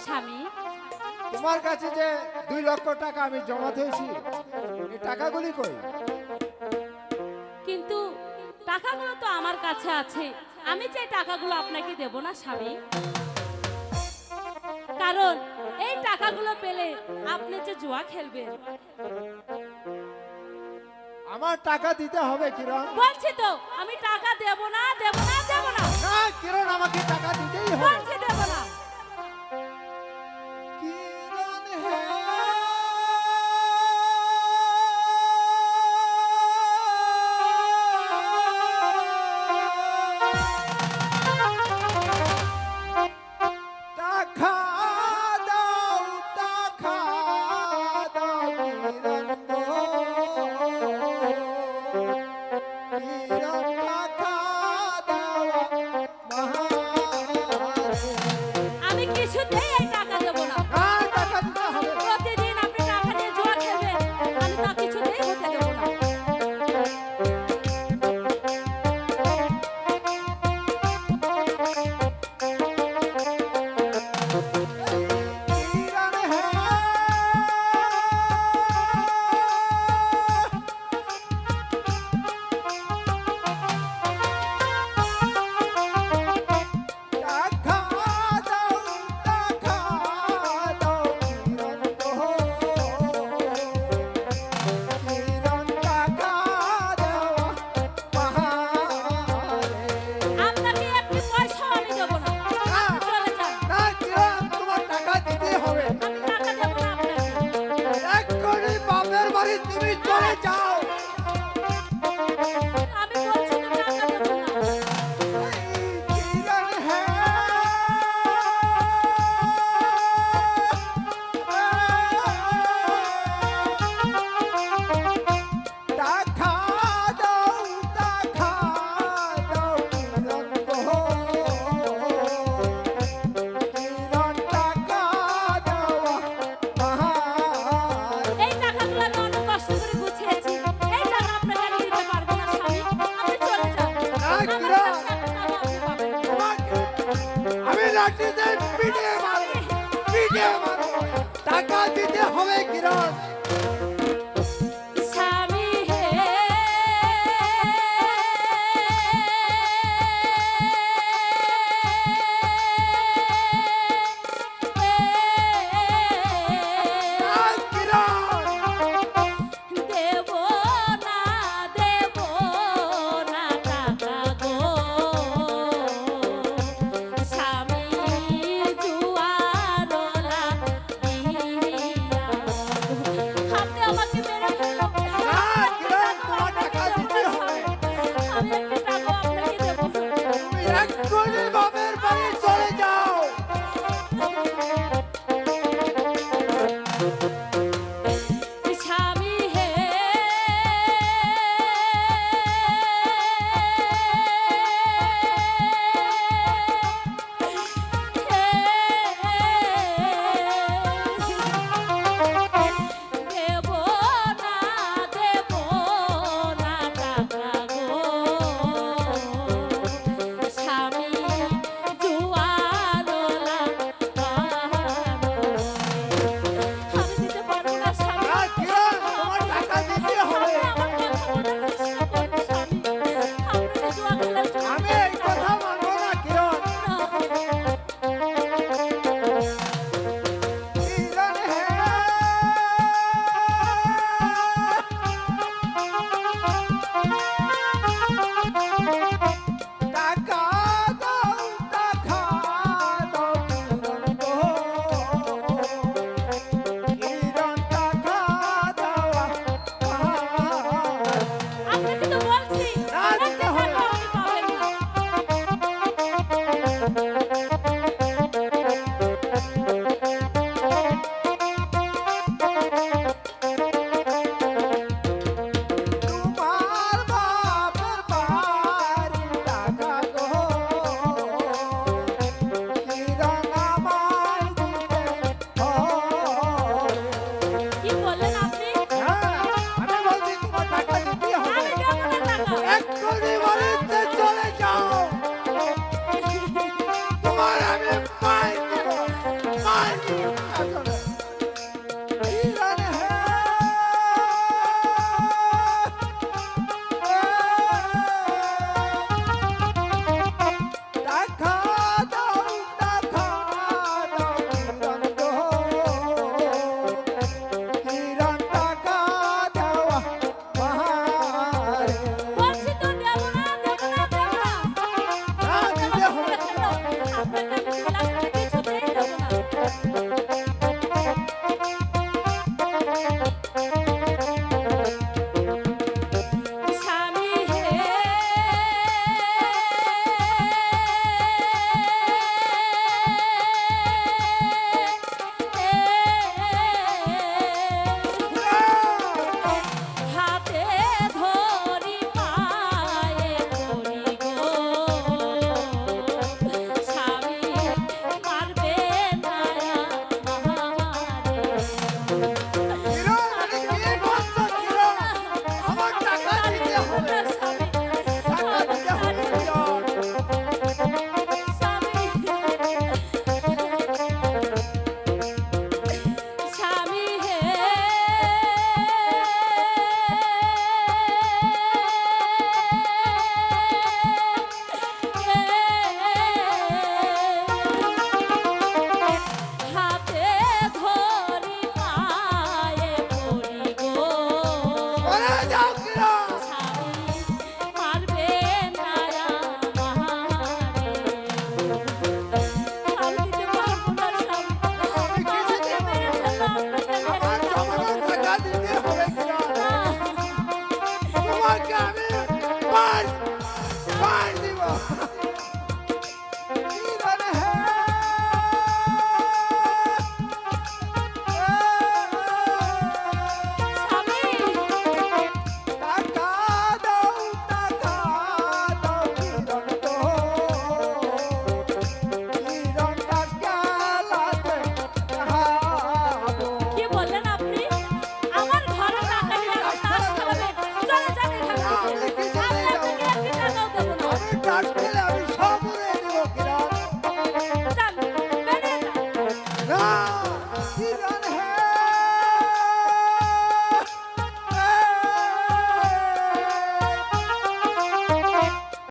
স্বামী, তোমার কাছে যে 2 লক্ষ টাকা আমি জমা দিয়েছি, এই টাকাগুলি কই? কিন্তু টাকাগুলো তো আমার কাছে আছে। আমি যে টাকাগুলো আপনাকে দেব না স্বামী, কারণ এই টাকাগুলো পেলে আপনি যে জুয়া খেলবেন। আমার টাকা দিতে হবে কিরণ। বলছি তো আমি টাকা দেব না, দেব না, দেব না। না কিরণ, আমাকে টাকা দিতেই হবে। বলছি দেব না। কিরণ হ্যাঁ, টাকা দাও, টাকা দাও কিরণ গো। কিরণ টাকা দাও মহারে। আমি কিছুতেই এই টাকা দেব না। না, টাকা দিতে হবে। প্রতিদিন আপনি টাকা দিয়ে জুয়া খেলবেন, আমি তা কিছুতেই হতে দেব না। কিরণ হ্যাঁ, টাকা দাও, টাকা দাও কিরণ গো। কিরণ টাকা দেওয়া মহারে। আপনাকে একটি পয়সাও আমি দেব না। না, চলে যান। না কিরণ, তোমার টাকা দিতে হবে। আমি টাকা দেব না আপনাকে। এক্ষুনি বাপের বাড়ি তুমি চলে যাও। আমি বলছি তো টাকা দেব না। কিরণ হ্যাঁ, টাকা দাও, টাকা দাও কিরণ গো। কিরণ টাকা দেওয়া মহারে। এই টাকাগুলো আমি অনেক কষ্ট করে গুছিয়েছি। এই টাকা আপনাকে আমি দিতে পারবো না স্বামী। আপনি চলে যান। আমার কিরণ, কাছে এত টাকা আপনি পাবেন না। তোমাকে আমি লাঠিতে পিটিয়ে মারবো, পিটিয়ে মারবো। টাকা দিতে হবে কিরণ। স্বামী হে, কিরণ, দেব না, দেব না টাকা গো। স্বামী জুয়ার লাগিয়া কিরণ হে টাকা দাও কিরণ গো কিরণ টাকা দেওয়া বাহারে বলছি তো দেব না দেব না দেব না না দিতে হবে না। আপনাকে আমি দিলাম কিছুতেই দেব না স্বামী হে হাতে ধরি পায়ে ধরি গো স্বামী মারবে না আমারে কিরণ আরে কি বলছো কিরণ আমার টাকা দিতে হবে টাকা দিতে হবে কিরণ স্বামী হে হাতে ধরি পায়ে ধরি গো ওরে যাও কিরণ স্বামী মারবে না আমারে আমি দিতে পারবো না স্বামী আমি কিছু দেব না। আমার জমানো টাকা দিতে হবে কিরণ তোমাকে আমি পাঁচ দিব কিরণ হে টাকা দাও কিরণ গো কিরণ টাকালাতে খাবো কি বললেন আপনি আমার ঘরে টাকা নিয়ে আমার তাস খেলাবেন চলে যান এখান থেকে আমি আপনাকে একটি টাকাও দেবো না আমি টাকা খেলে আমি সব উড়িয়ে দেবো কিরণ যান বেরিয়ে যান না